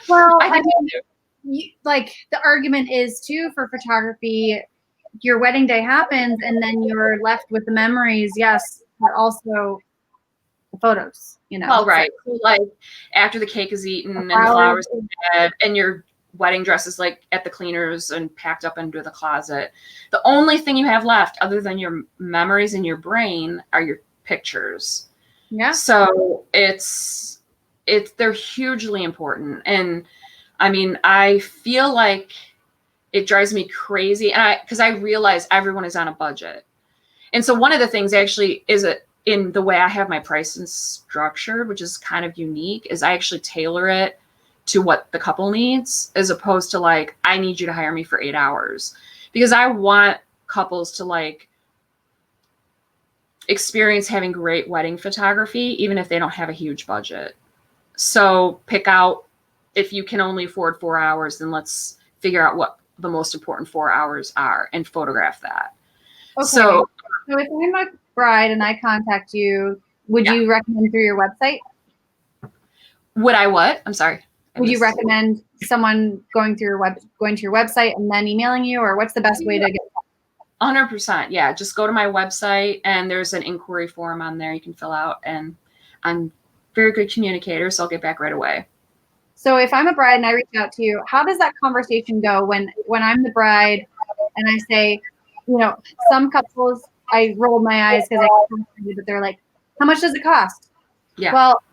Speaker 2: Well, I mean, like, the argument is too, for photography, your wedding day happens and then you're left with the memories, yes, but also the photos,
Speaker 3: Well, right. So, like, after the cake is eaten and the flowers are dead, and your wedding dress is like at the cleaners and packed up into the closet, the only thing you have left other than your memories in your brain are your pictures.
Speaker 2: Yeah.
Speaker 3: So they're hugely important. And I mean, I feel like it drives me crazy, because I realize everyone is on a budget. And so one of the things actually is in the way I have my pricing structured, which is kind of unique, is I actually tailor it to what the couple needs, as opposed to like, I need you to hire me for 8 hours, because I want couples to like experience having great wedding photography, even if they don't have a huge budget. So pick out, if you can only afford 4 hours, then let's figure out what the most important 4 hours are and photograph that.
Speaker 2: Okay.
Speaker 3: So
Speaker 2: if I'm a bride and I contact you, would you recommend through your website?
Speaker 3: Would I what? I'm sorry.
Speaker 2: Would you recommend someone going to your website and then emailing you, or what's the best way to get?
Speaker 3: 100%. Yeah. Just go to my website and there's an inquiry form on there you can fill out, and I'm a very good communicator, so I'll get back right away.
Speaker 2: So if I'm a bride and I reach out to you, how does that conversation go when I'm the bride and I say, you know, some couples, I roll my eyes because but they're like, how much does it cost?
Speaker 3: Yeah.
Speaker 2: Well,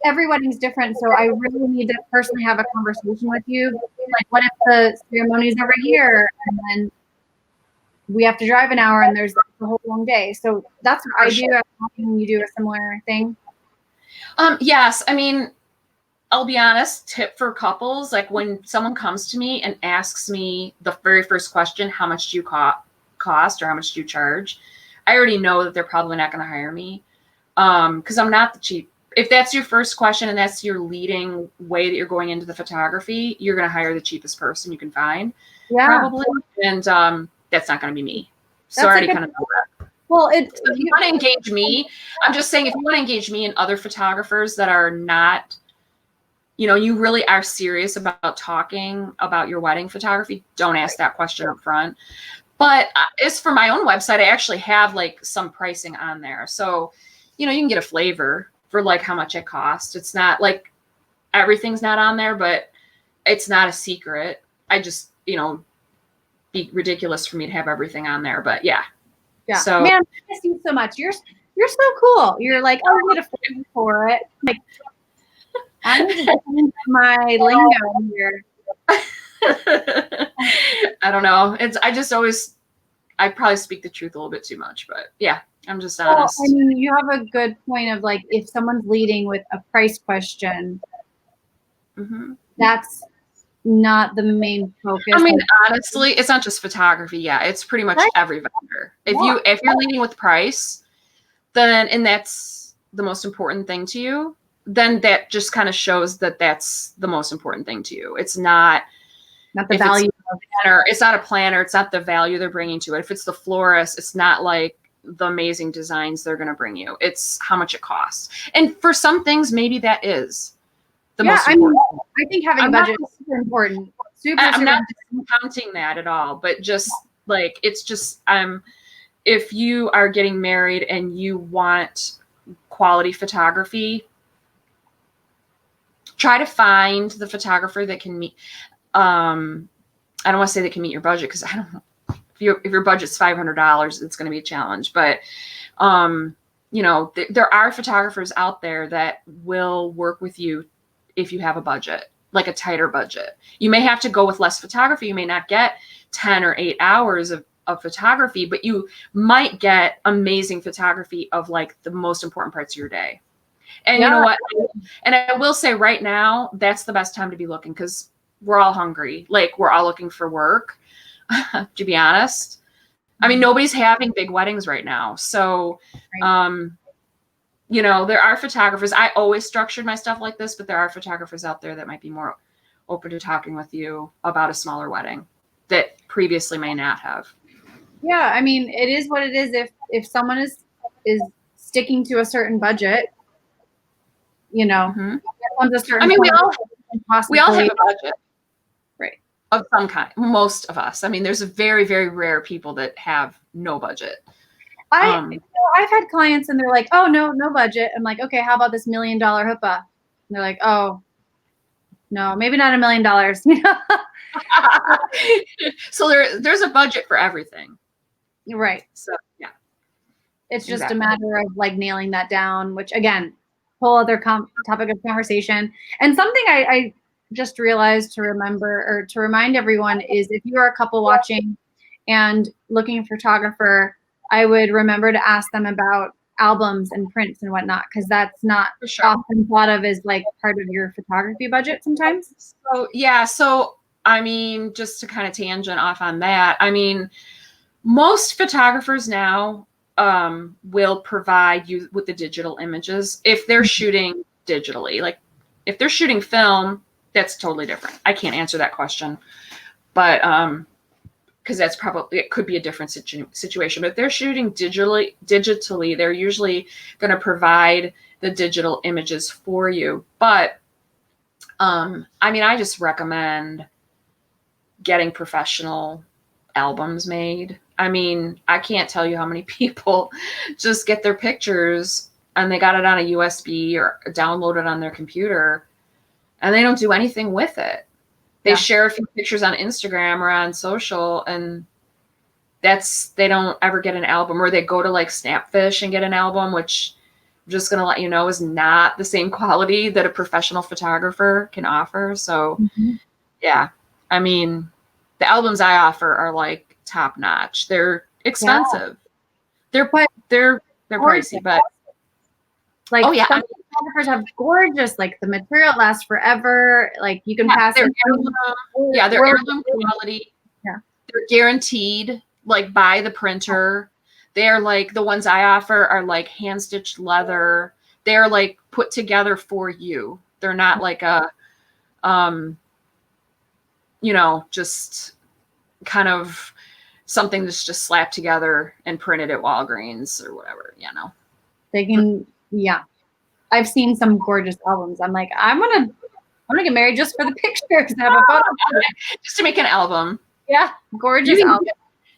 Speaker 2: every wedding's different, so I really need to personally have a conversation with you. Like, what if the ceremony's over here and then we have to drive an hour and there's the whole long day? So that's what I do. I'm hoping you do a similar thing.
Speaker 3: Yes. I mean, I'll be honest, tip for couples, like when someone comes to me and asks me the very first question, how much do you cost or how much do you charge? I already know that they're probably not going to hire me, because I'm not the cheap. If that's your first question and that's your leading way that you're going into the photography, you're going to hire the cheapest person you can find, probably. And that's not going to be me. So I already kind of know that.
Speaker 2: Well,
Speaker 3: if you want to engage me, I'm just saying, if you want to engage me and other photographers that are not, you know, you really are serious about talking about your wedding photography, don't ask that question up front. But as for my own website, I actually have like some pricing on there. So, you know, you can get a flavor for like how much it costs. It's not like everything's not on there, but it's not a secret. I just, you know, be ridiculous for me to have everything on there, but yeah. So,
Speaker 2: man, I miss you so much. You're so cool. You're like, oh, I get a flavor for it. Like, I need to find my lingo here.
Speaker 3: I don't know. I probably speak the truth a little bit too much, but yeah, I'm just honest.
Speaker 2: Well, I mean, you have a good point of like, if someone's leading with a price question, that's not the main focus.
Speaker 3: I mean, honestly, it's not just photography. Yeah, it's pretty much every vendor. If you're leading with price, then, and that's the most important thing to you, then that just kind of shows that that's the most important thing to you. It's not
Speaker 2: the value
Speaker 3: of a planner. It's not a planner. It's not the value they're bringing to it. If it's the florist, it's not like the amazing designs they're going to bring you. It's how much it costs. And for some things, maybe that is the most important.
Speaker 2: I think having a budget is super important.
Speaker 3: I'm not discounting that at all, but just like, it's just, if you are getting married and you want quality photography, try to find the photographer that can meet, I don't want to say that can meet your budget, because I don't know, if your budget's $500, it's going to be a challenge. But, you know, there are photographers out there that will work with you if you have a budget, like a tighter budget. You may have to go with less photography. You may not get 10 or 8 hours of photography, but you might get amazing photography of like the most important parts of your day. And you know what? And I will say right now, that's the best time to be looking, because we're all hungry. Like, we're all looking for work, to be honest. I mean, nobody's having big weddings right now. So, you know, there are photographers. I always structured my stuff like this, but there are photographers out there that might be more open to talking with you about a smaller wedding that previously may not have.
Speaker 2: Yeah, I mean, it is what it is. If someone is sticking to a certain budget, you know,
Speaker 3: I mean, we all have a budget,
Speaker 2: right?
Speaker 3: Of some kind. Most of us. I mean, there's a very, very rare people that have no budget.
Speaker 2: I've had clients and they're like, "Oh, no budget." I'm like, "Okay, how about this $1 million huppah?" And they're like, "Oh, no, maybe not $1 million." You know?
Speaker 3: So there's a budget for everything.
Speaker 2: Right.
Speaker 3: So yeah,
Speaker 2: it's just a matter of like nailing that down, which again, whole other topic of conversation. And something I just realized to remember, or to remind everyone, is if you are a couple watching and looking for a photographer, I would remember to ask them about albums and prints and whatnot, because that's not often thought of as like part of your photography budget sometimes.
Speaker 3: So I mean, just to kind of tangent off on that, I mean, most photographers now will provide you with the digital images if they're shooting digitally. Like if they're shooting film, that's totally different. I can't answer that question, but because that's probably, it could be a different situation. But if they're shooting digitally, they're usually going to provide the digital images for you. But I mean, I just recommend getting professional albums made. I mean, I can't tell you how many people just get their pictures and they got it on a USB or download it on their computer and they don't do anything with it. They share a few pictures on Instagram or on social, and they don't ever get an album. Or they go to like Snapfish and get an album, which I'm just going to let you know is not the same quality that a professional photographer can offer. So yeah, I mean, the albums I offer are like top notch. They're expensive. They're pricey, but
Speaker 2: like some photographers have gorgeous, like the material lasts forever. Like you can pass it.
Speaker 3: They're heirloom quality. Yeah. They're guaranteed like by the printer. They're like the ones I offer are like hand stitched leather. They're like put together for you. They're not like a just kind of something that's just slapped together and printed at Walgreens or whatever,
Speaker 2: They can, I've seen some gorgeous albums. I'm like, I'm gonna get married just for the pictures and have a photo.
Speaker 3: Just to make an album.
Speaker 2: Yeah, gorgeous album.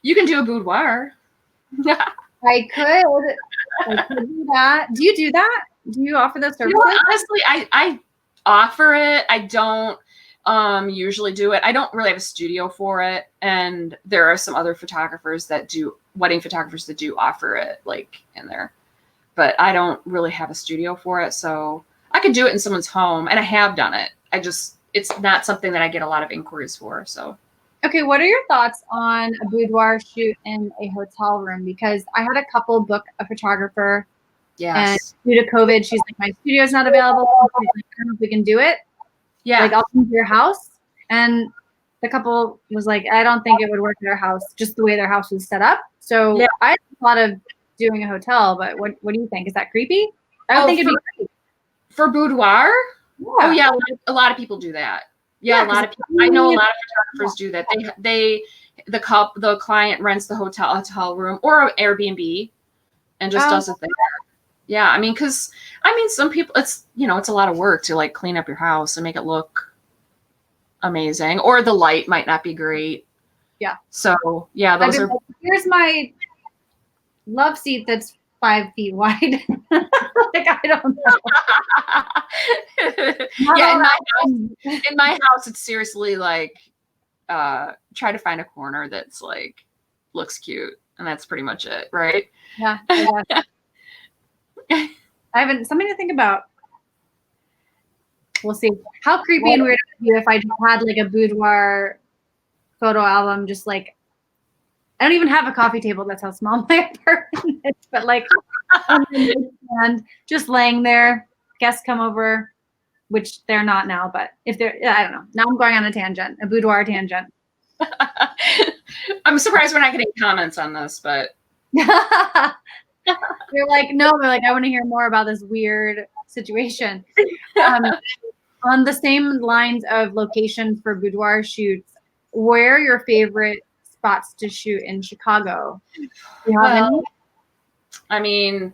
Speaker 3: You can do a boudoir.
Speaker 2: I could do that. Do you do that? Do you offer those services?
Speaker 3: Honestly, I offer it. I don't usually do it. I don't really have a studio for it, and there are some other wedding photographers that do offer it like in there, but I don't really have a studio for it. So I could do it in someone's home, and I have done it. It's not something that I get a lot of inquiries for. So
Speaker 2: okay, what are your thoughts on a boudoir shoot in a hotel room? Because I had a couple book a photographer.
Speaker 3: Yes.
Speaker 2: And due to COVID, she's like, my studio's not available. She's like, I don't know if we can do it.
Speaker 3: Yeah.
Speaker 2: Like, I'll come to your house. And the couple was like, I don't think it would work at our house, just the way their house was set up. So I thought of doing a hotel, but what do you think? Is that creepy? I would think it'd be creepy.
Speaker 3: For boudoir? Yeah. Oh, yeah. A lot of people do that. Yeah, a lot of people. I know a lot of photographers do that. The client rents the hotel room or an Airbnb and just does it there. Yeah, I mean, some people, it's a lot of work to like clean up your house and make it look amazing, or the light might not be great. Yeah. So yeah,
Speaker 2: here's my love seat that's 5 feet wide. Like, I don't know.
Speaker 3: Yeah, in my house, it's seriously like try to find a corner that's like looks cute, and that's pretty much it, right?
Speaker 2: Yeah. I haven't something to think about. We'll see. How creepy and weird it would be if I just had like a boudoir photo album, just like I don't even have a coffee table. That's how small my apartment is. But like, and just laying there, guests come over, which they're not now. But if they're, I don't know. Now I'm going on a tangent, a boudoir tangent.
Speaker 3: I'm surprised we're not getting comments on this, but
Speaker 2: they're like, no, they're like, I want to hear more about this weird situation. On the same lines of locations for boudoir shoots, where are your favorite spots to shoot in Chicago? Do you have any?
Speaker 3: I mean,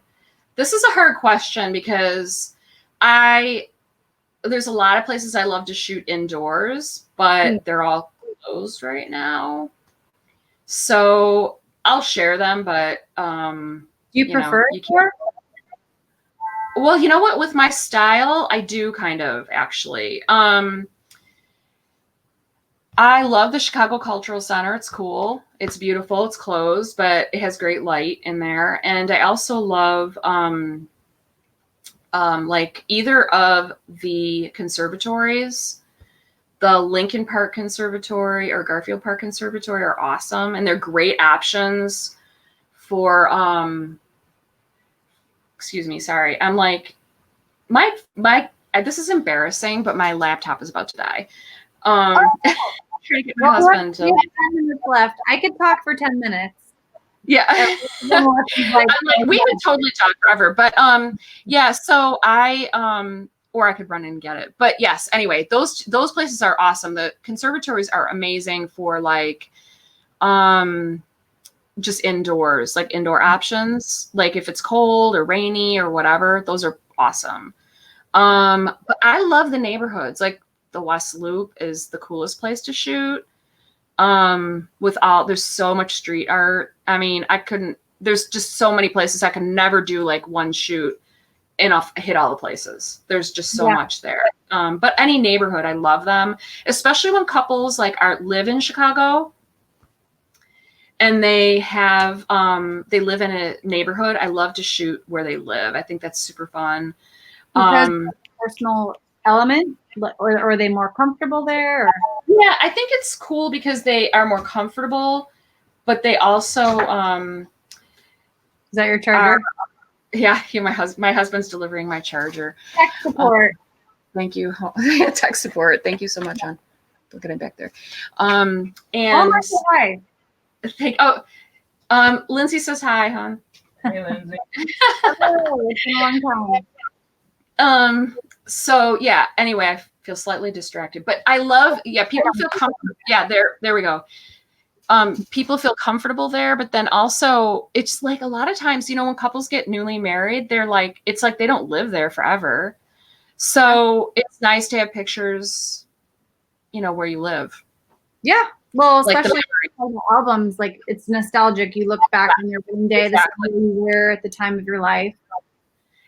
Speaker 3: this is a hard question because there's a lot of places I love to shoot indoors, but they're all closed right now. So I'll share them, but do
Speaker 2: you prefer it?
Speaker 3: Well, you know what? With my style, I do kind of actually. I love the Chicago Cultural Center. It's cool. It's beautiful. It's closed, but it has great light in there. And I also love like either of the conservatories. The Lincoln Park Conservatory or Garfield Park Conservatory are awesome, and they're great options for excuse me, sorry. I'm like, my this is embarrassing, but my laptop is about to die. Trying to get my husband to.
Speaker 2: We have 10 minutes left. I could talk for 10 minutes.
Speaker 3: Yeah. I'm like, we could totally talk forever. But yeah, so or I could run and get it. But yes, anyway, those places are awesome. The conservatories are amazing for like just indoors, like indoor options. Like if it's cold or rainy or whatever, those are awesome. But I love the neighborhoods. Like the West Loop is the coolest place to shoot. There's so much street art. I mean, there's just so many places. I can never do like one shoot and I'll hit all the places. There's just so much there. But any neighborhood, I love them, especially when couples like live in Chicago and they live in a neighborhood. I love to shoot where they live. I think that's super fun.
Speaker 2: Because personal element, or are they more comfortable there? Or?
Speaker 3: Yeah, I think it's cool because they are more comfortable, but they also
Speaker 2: is that your charger?
Speaker 3: My husband's delivering my charger.
Speaker 2: Tech support.
Speaker 3: Thank you. Tech support. Thank you so much, John. Look at him back there. And
Speaker 2: hi.
Speaker 3: Lindsay says hi, hon.
Speaker 4: Hey, Lindsay.
Speaker 2: Oh, it's been a long time.
Speaker 3: So yeah, anyway, I feel slightly distracted, but I love, people feel comfortable. Yeah, there we go. People feel comfortable there, but then also it's like a lot of times, when couples get newly married, they're like, it's like they don't live there forever. So it's nice to have pictures, where you live.
Speaker 2: Yeah. Well,
Speaker 3: Like
Speaker 2: especially the albums, like it's nostalgic. You look back on your wedding day, this is what you were at the time of your life.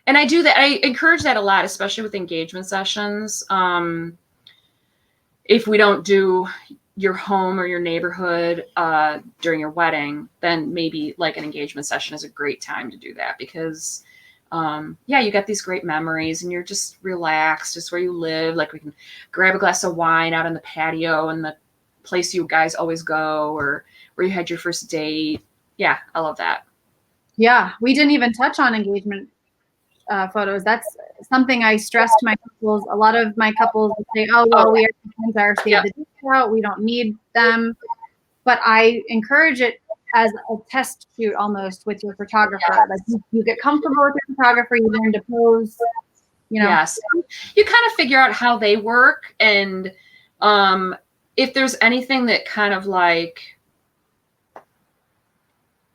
Speaker 3: And I do that. I encourage that a lot, especially with engagement sessions. If we don't do your home or your neighborhood during your wedding, then maybe like an engagement session is a great time to do that because, you got these great memories and you're just relaxed. It's where you live. Like we can grab a glass of wine out on the patio and the place you guys always go or where you had your first date. Yeah, I love that.
Speaker 2: Yeah, we didn't even touch on engagement photos. That's something I stressed to my couples. A lot of my couples say, "Oh, well, we are save the date out. We don't need them." But I encourage it as a test shoot almost with your photographer. Like you get comfortable with your photographer, you learn to pose.
Speaker 3: Yes, you kind of figure out how they work, and if there's anything that kind of like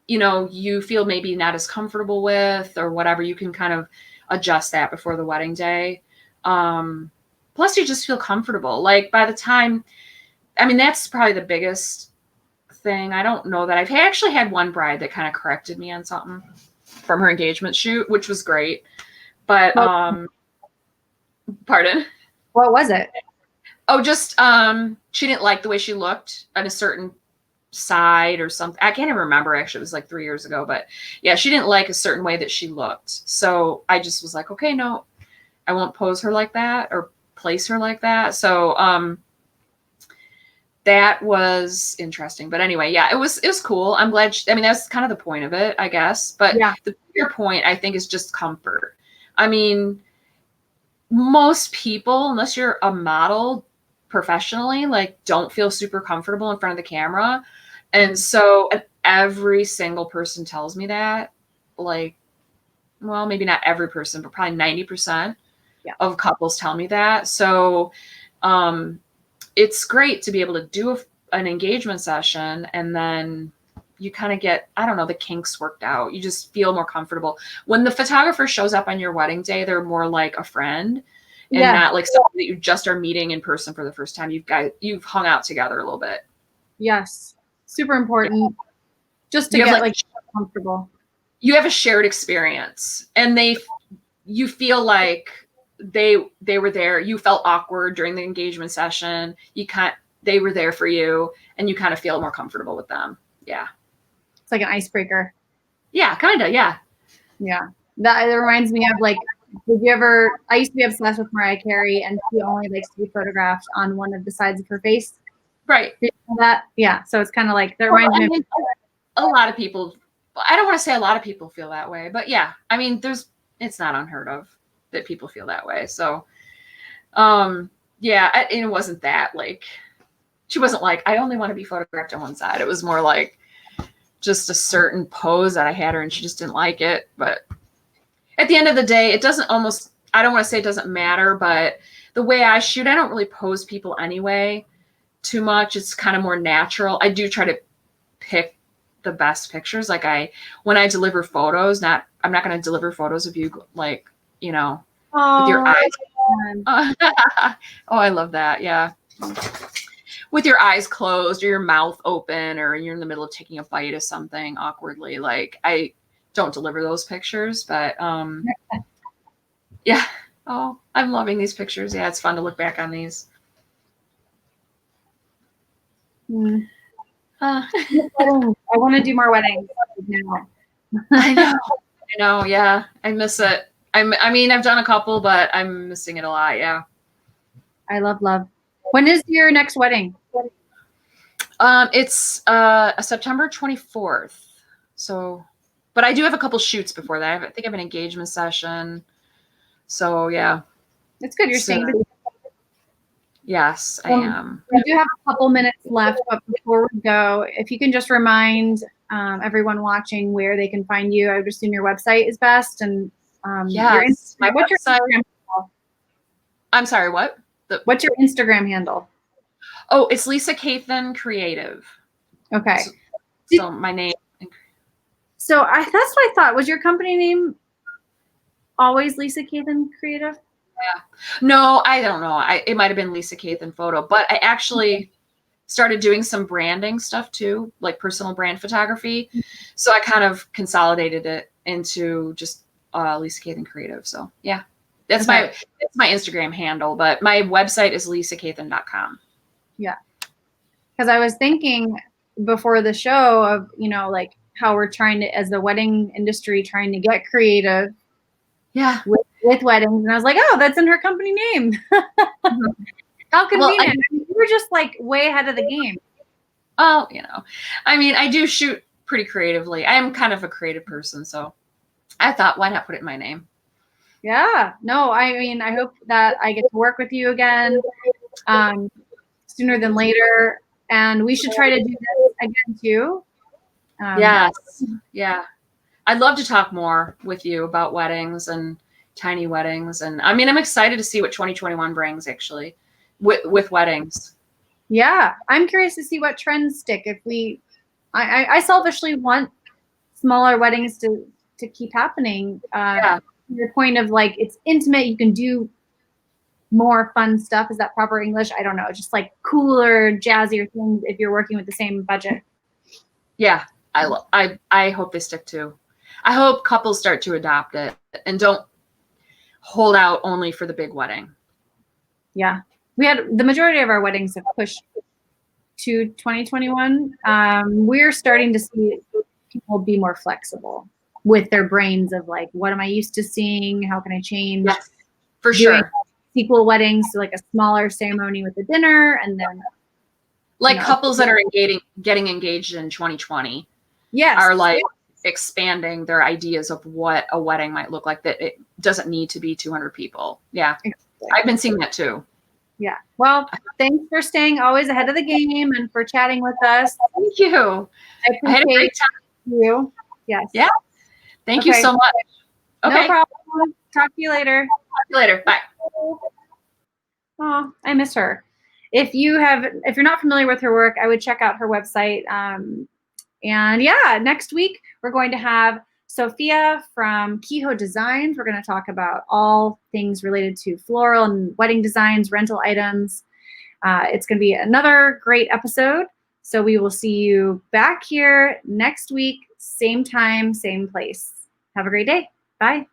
Speaker 3: you feel maybe not as comfortable with or whatever, you can kind of adjust that before the wedding day. Plus you just feel comfortable. Like by the time, that's probably the biggest thing. I don't know that I've actually had one bride that kind of corrected me on something from her engagement shoot, which was great. But, pardon?
Speaker 2: What was it?
Speaker 3: Oh, just, she didn't like the way she looked on a certain side or something. I can't even remember, actually. It was like 3 years ago, but yeah, she didn't like a certain way that she looked. So I just was like, okay, no, I won't pose her like that or place her like that. So that was interesting. But anyway, yeah, it was cool. I'm glad that's kind of the point of it, I guess. But the bigger point, I think, is just comfort. Most people, unless you're a model professionally, like don't feel super comfortable in front of the camera. And so every single person tells me that, like, well, maybe not every person, but probably 90% of couples tell me that. So it's great to be able to do an engagement session and then you kind of get, I don't know, the kinks worked out. You just feel more comfortable. When the photographer shows up on your wedding day, they're more like a friend and not like someone that you just are meeting in person for the first time. You've hung out together a little bit.
Speaker 2: Yes. Super important. Just to get like comfortable. You
Speaker 3: have a shared experience and you feel like they were there. You felt awkward during the engagement session. They were there for you and you kind of feel more comfortable with them. Yeah.
Speaker 2: It's like an icebreaker.
Speaker 3: Yeah, kind of. Yeah.
Speaker 2: Yeah. That reminds me of like, I used to be obsessed with Mariah Carey and she only likes to be photographed on one of the sides of her face.
Speaker 3: Right.
Speaker 2: Did you know that? Yeah. So it's kind of like, that reminds me of
Speaker 3: a lot of people. I don't want to say a lot of people feel that way, but yeah, there's it's not unheard of that people feel that way. So, yeah, and it wasn't that like, she wasn't like, I only want to be photographed on one side. It was more like just a certain pose that I had her and she just didn't like it. But at the end of the day, it doesn't almost, I don't want to say it doesn't matter, but the way I shoot, I don't really pose people anyway too much. It's kind of more natural. I do try to pick the best pictures. Like when I deliver photos, I'm not going to deliver photos of you like, you know, with your eyes. Oh, I love that. Yeah. With your eyes closed or your mouth open, or you're in the middle of taking a bite of something awkwardly. Like, I don't deliver those pictures, but yeah. Oh, I'm loving these pictures. Yeah, it's fun to look back on these.
Speaker 2: I want to do more weddings now.
Speaker 3: I know. Yeah, I miss it. I mean, I've done a couple, but I'm missing it a lot. Yeah.
Speaker 2: I love. When is your next wedding?
Speaker 3: It's a September 24th. So, but I do have a couple shoots before that. I think I have an engagement session. So yeah.
Speaker 2: It's good. You're staying busy.
Speaker 3: Yes, I am.
Speaker 2: We do have a couple minutes left, but before we go, if you can just remind everyone watching where they can find you. I would assume your website is best, and
Speaker 3: yes,
Speaker 2: what's your Instagram handle?
Speaker 3: I'm sorry, what?
Speaker 2: What's your Instagram handle?
Speaker 3: Oh, it's Lisa Kathan Creative.
Speaker 2: Okay.
Speaker 3: So my name.
Speaker 2: So that's what I thought. Was your company name always Lisa Kathan Creative?
Speaker 3: Yeah. No, I don't know. It might have been Lisa Kathan Photo, but I actually started doing some branding stuff too, like personal brand photography. So I kind of consolidated it into just Lisa Kathan Creative. So yeah, that's my Instagram handle, but my website is lisakathan.com.
Speaker 2: Yeah. Because I was thinking before the show of, like how we're trying to, as the wedding industry, trying to get creative.
Speaker 3: Yeah.
Speaker 2: With weddings. And I was like, oh, that's in her company name. How convenient. Well, you were just like way ahead of the game.
Speaker 3: Oh, I mean, I do shoot pretty creatively. I am kind of a creative person. So I thought, why not put it in my name?
Speaker 2: Yeah. No, I mean, I hope that I get to work with you again sooner than later. And we should try to do this again too.
Speaker 3: Yes. Yeah. I'd love to talk more with you about weddings and tiny weddings. And I mean, I'm excited to see what 2021 brings actually with weddings.
Speaker 2: Yeah. I'm curious to see what trends stick. I selfishly want smaller weddings to keep happening. To your point of like, it's intimate. You can do more fun stuff. Is that proper English? I don't know. Just like cooler, jazzier things if you're working with the same budget.
Speaker 3: Yeah. I hope they stick to. I hope couples start to adopt it and don't hold out only for the big wedding.
Speaker 2: Yeah. We had the majority of our weddings have pushed to 2021. We're starting to see people be more flexible with their brains of like, what am I used to seeing? How can I change?
Speaker 3: Yes, for sure.
Speaker 2: Sequel weddings, so like a smaller ceremony with a dinner, and then
Speaker 3: like couples that are getting engaged in 2020 are like expanding their ideas of what a wedding might look like, that it doesn't need to be 200 people. Yeah. Exactly. I've been seeing that too.
Speaker 2: Yeah. Well, thanks for staying always ahead of the game and for chatting with us.
Speaker 3: Thank you.
Speaker 2: I
Speaker 3: had a great time
Speaker 2: with you. Yes.
Speaker 3: Yeah. Thank you so much. Okay.
Speaker 2: No problem. Talk to you later.
Speaker 3: Talk to you later. Bye.
Speaker 2: Oh, I miss her. If you're not familiar with her work, I would check out her website. And yeah, next week we're going to have Sophia from Kehoe Designs. We're going to talk about all things related to floral and wedding designs, rental items. It's going to be another great episode. So we will see you back here next week, same time, same place. Have a great day. Bye.